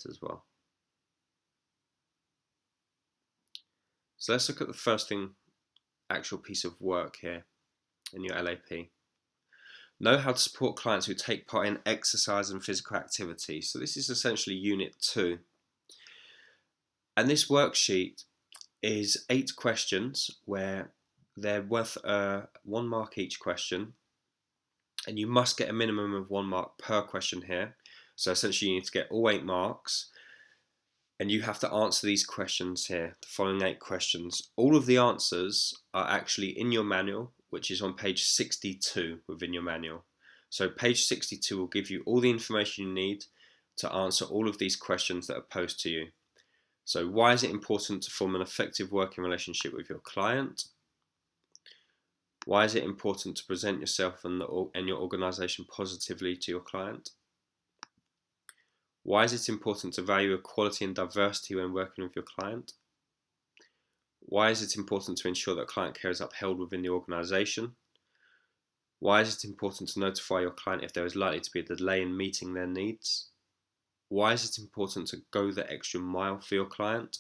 as well. So let's look at the first actual piece of work here in your LAP. Know how to support clients who take part in exercise and physical activity. So this is essentially Unit 2. And this worksheet is 8 questions where they're worth 1 mark each question. And you must get a minimum of 1 mark per question here. So essentially you need to get all 8 marks. And you have to answer these questions here, the following 8 questions. All of the answers are actually in your manual, which is on page 62 within your manual. So page 62 will give you all the information you need to answer all of these questions that are posed to you. So why is it important to form an effective working relationship with your client? Why is it important to present yourself and your organisation positively to your client? Why is it important to value equality and diversity when working with your client? Why is it important to ensure that client care is upheld within the organisation? Why is it important to notify your client if there is likely to be a delay in meeting their needs? Why is it important to go the extra mile for your client?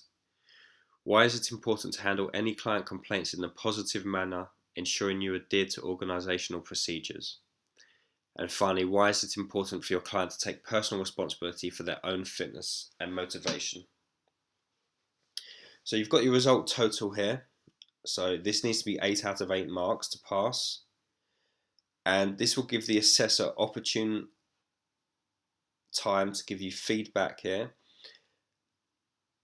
Why is it important to handle any client complaints in a positive manner, ensuring you adhere to organisational procedures? And finally, why is it important for your client to take personal responsibility for their own fitness and motivation? So you've got your result total here. So this needs to be 8 out of 8 marks to pass. And this will give the assessor opportune time to give you feedback here.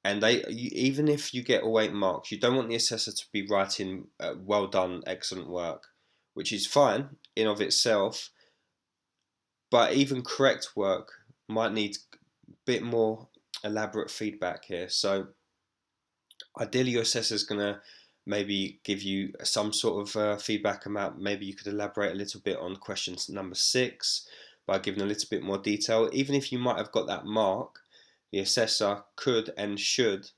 And even if you get all 8 marks, you don't want the assessor to be writing well done, excellent work, which is fine in of itself. But even correct work might need a bit more elaborate feedback here. So ideally your assessor is going to maybe give you some sort of feedback about, maybe you could elaborate a little bit on question number 6 by giving a little bit more detail. Even if you might have got that mark, the assessor could and should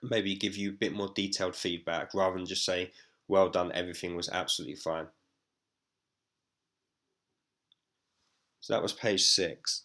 maybe give you a bit more detailed feedback rather than just say, well done, everything was absolutely fine. So that was page 6.